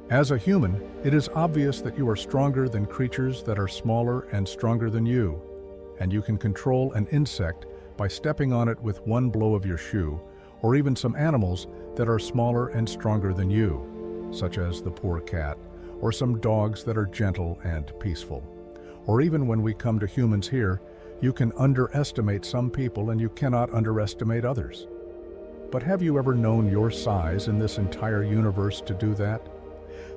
As a human, it is obvious that you are stronger than creatures that are smaller and stronger than you, and you can control an insect by stepping on it with one blow of your shoe, or even some animals that are smaller and stronger than you, such as the poor cat, or some dogs that are gentle and peaceful. Or even when we come to humans here, you can underestimate some people and you cannot underestimate others. But have you ever known your size in this entire universe to do that?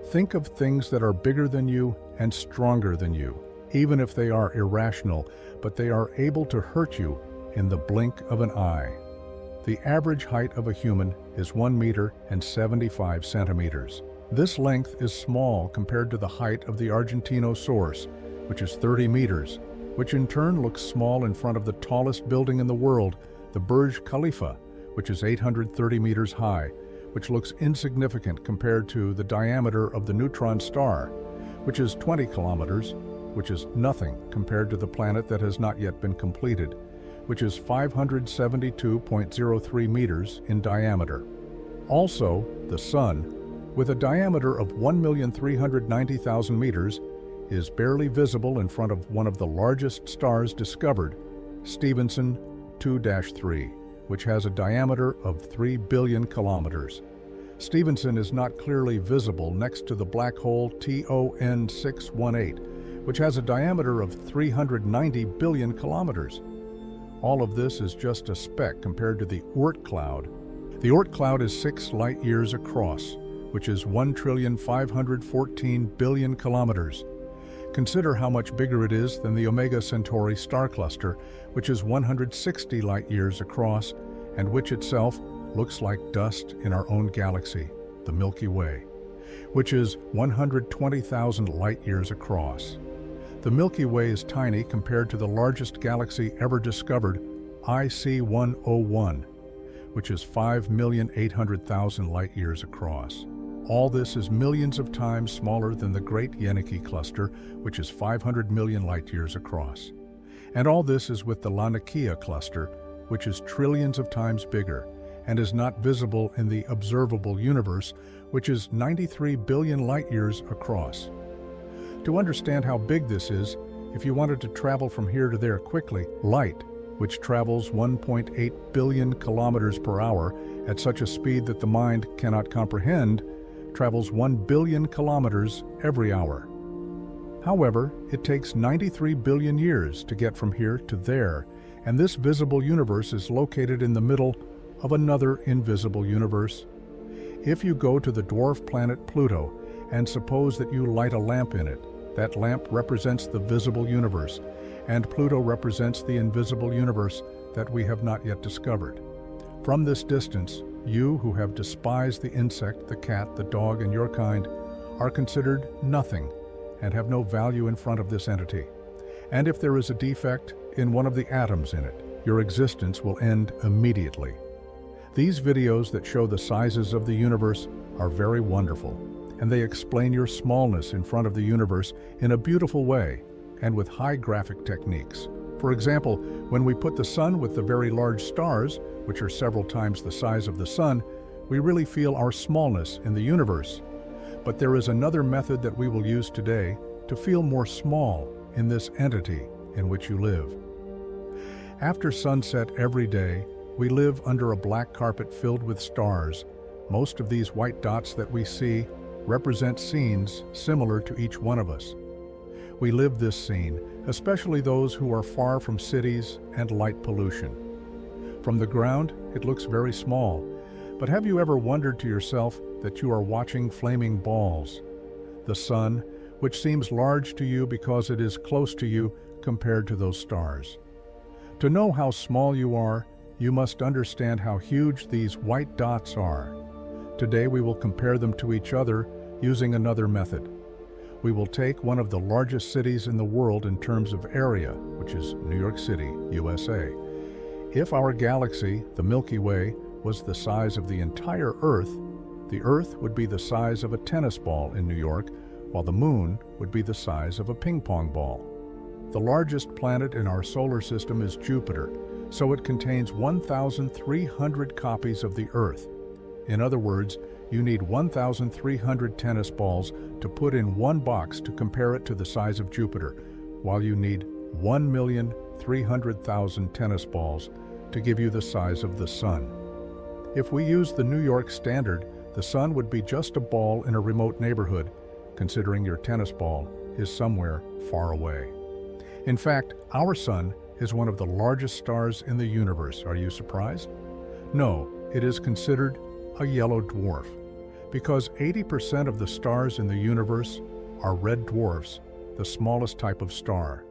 Think of things that are bigger than you and stronger than you, even if they are irrational, but they are able to hurt you in the blink of an eye. The average height of a human is 1 meter and 75 centimeters. This length is small compared to the height of the Argentinosaurus, which is 30 meters, which in turn looks small in front of the tallest building in the world, the Burj Khalifa, which is 830 meters high, which looks insignificant compared to the diameter of the neutron star, which is 20 kilometers, which is nothing compared to the planet that has not yet been completed, which is 572.03 meters in diameter. Also, the Sun, with a diameter of 1,390,000 meters, is barely visible in front of one of the largest stars discovered, Stephenson 2-3. Which has a diameter of 3 billion kilometers. Stephenson is not clearly visible next to the black hole TON 618, which has a diameter of 390 billion kilometers. All of this is just a speck compared to the Oort cloud. The Oort cloud is 6 light years across, which is 1,514 billion kilometers. Consider how much bigger it is than the Omega Centauri star cluster, which is 160 light years across, and which itself looks like dust in our own galaxy, the Milky Way, which is 120,000 light years across. The Milky Way is tiny compared to the largest galaxy ever discovered, IC 101, which is 5,800,000 light years across. All this is millions of times smaller than the Great Yeniki Cluster, which is 500 million light-years across. And all this is with the Laniakea Cluster, which is trillions of times bigger and is not visible in the observable universe, which is 93 billion light-years across. To understand how big this is, if you wanted to travel from here to there quickly, light, which travels 1.8 billion kilometers per hour at such a speed that the mind cannot comprehend, travels 1 billion kilometers every hour. However, it takes 93 billion years to get from here to there, and this visible universe is located in the middle of another invisible universe. If you go to the dwarf planet Pluto and suppose that you light a lamp in it, that lamp represents the visible universe, and Pluto represents the invisible universe that we have not yet discovered. From this distance, you who have despised the insect, the cat, the dog, and your kind are considered nothing and have no value in front of this entity. And if there is a defect in one of the atoms in it, your existence will end immediately. These videos that show the sizes of the universe are very wonderful, and they explain your smallness in front of the universe in a beautiful way and with high graphic techniques. For example, when we put the sun with the very large stars, which are several times the size of the sun, we really feel our smallness in the universe. But there is another method that we will use today to feel more small in this entity in which you live. After sunset every day, we live under a black carpet filled with stars. Most of these white dots that we see represent scenes similar to each one of us. We live this scene, especially those who are far from cities and light pollution. From the ground, it looks very small, but have you ever wondered to yourself that you are watching flaming balls? The sun, which seems large to you because it is close to you compared to those stars. To know how small you are, you must understand how huge these white dots are. Today we will compare them to each other using another method. We will take one of the largest cities in the world in terms of area, which is New York City, USA. If our galaxy, the Milky Way, was the size of the entire Earth, the Earth would be the size of a tennis ball in New York, while the Moon would be the size of a ping pong ball. The largest planet in our solar system is Jupiter, so it contains 1,300 copies of the Earth. In other words, you need 1,300 tennis balls to put in one box to compare it to the size of Jupiter, while you need 1,300,000 tennis balls to give you the size of the Sun. If we use the New York standard, the Sun would be just a ball in a remote neighborhood, considering your tennis ball is somewhere far away. In fact, our Sun is one of the largest stars in the universe. Are you surprised? No, it is considered a yellow dwarf, because 80% of the stars in the universe are red dwarfs, the smallest type of star,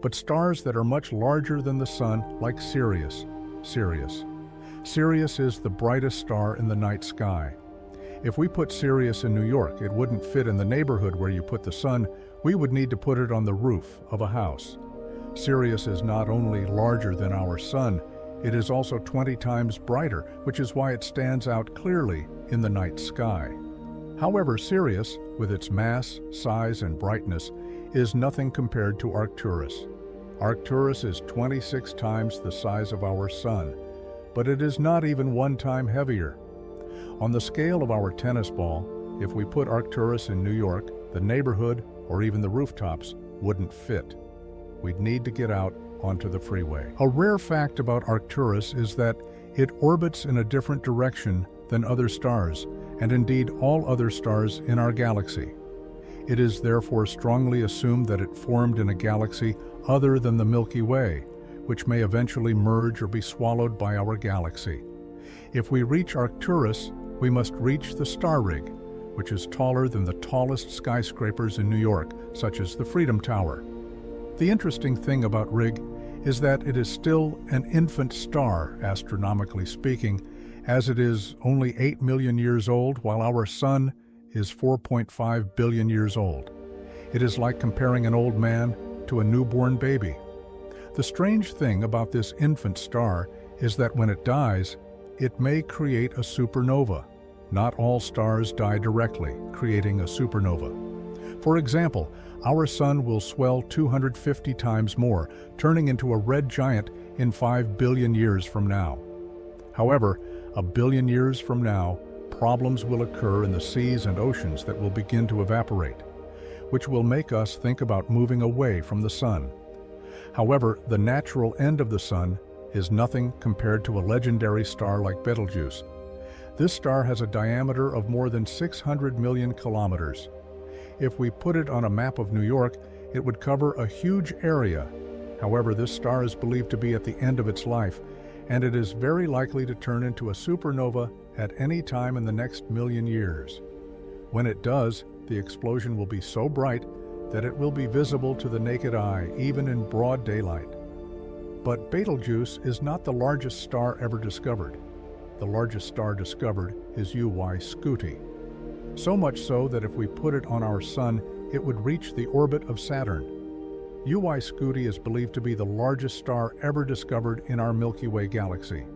but stars that are much larger than the Sun, like Sirius. Sirius is the brightest star in the night sky. If we put Sirius in New York, it wouldn't fit in the neighborhood where you put the Sun. We would need to put it on the roof of a house. Sirius is not only larger than our Sun, it is also 20 times brighter, which is why it stands out clearly in the night sky. However, Sirius, with its mass, size, and brightness, is nothing compared to Arcturus. Arcturus is 26 times the size of our Sun, but it is not even 1 time heavier. On the scale of our tennis ball, if we put Arcturus in New York, the neighborhood, or even the rooftops, wouldn't fit. We'd need to get out onto the freeway. A rare fact about Arcturus is that it orbits in a different direction than other stars, and indeed all other stars in our galaxy. It is therefore strongly assumed that it formed in a galaxy other than the Milky Way, which may eventually merge or be swallowed by our galaxy. If we reach Arcturus, we must reach the star rig, which is taller than the tallest skyscrapers in New York, such as the Freedom Tower. The interesting thing about Rig is that it is still an infant star, astronomically speaking, as it is only 8 million years old, while our Sun is 4.5 billion years old. It is like comparing an old man to a newborn baby. The strange thing about this infant star is that when it dies, it may create a supernova. Not all stars die directly, creating a supernova. For example, our Sun will swell 250 times more, turning into a red giant in 5 billion years from now. However, a billion years from now, problems will occur in the seas and oceans that will begin to evaporate, which will make us think about moving away from the Sun. However, the natural end of the Sun is nothing compared to a legendary star like Betelgeuse. This star has a diameter of more than 600 million kilometers. If we put it on a map of New York, it would cover a huge area. However, this star is believed to be at the end of its life, and it is very likely to turn into a supernova at any time in the next million years. When it does, the explosion will be so bright that it will be visible to the naked eye, even in broad daylight. But Betelgeuse is not the largest star ever discovered. The largest star discovered is UY Scuti. So much so that if we put it on our Sun, it would reach the orbit of Saturn. UY Scuti is believed to be the largest star ever discovered in our Milky Way galaxy.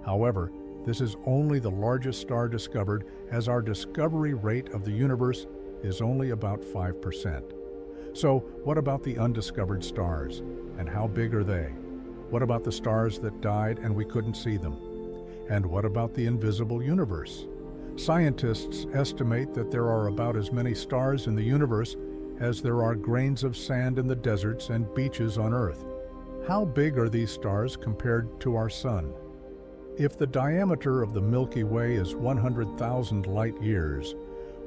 However, this is only the largest star discovered, as our discovery rate of the universe is only about 5%. So, what about the undiscovered stars? And how big are they? What about the stars that died and we couldn't see them? And what about the invisible universe? Scientists estimate that there are about as many stars in the universe as there are grains of sand in the deserts and beaches on Earth. How big are these stars compared to our Sun? If the diameter of the Milky Way is 100,000 light years,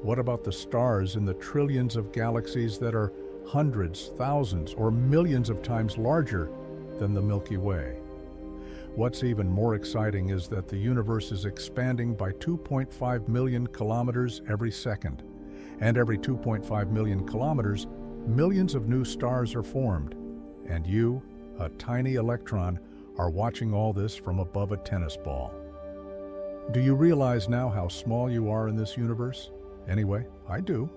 what about the stars in the trillions of galaxies that are hundreds, thousands, or millions of times larger than the Milky Way? What's even more exciting is that the universe is expanding by 2.5 million kilometers every second. And every 2.5 million kilometers, millions of new stars are formed. And you, a tiny electron, are watching all this from above a tennis ball. Do you realize now how small you are in this universe? Anyway, I do.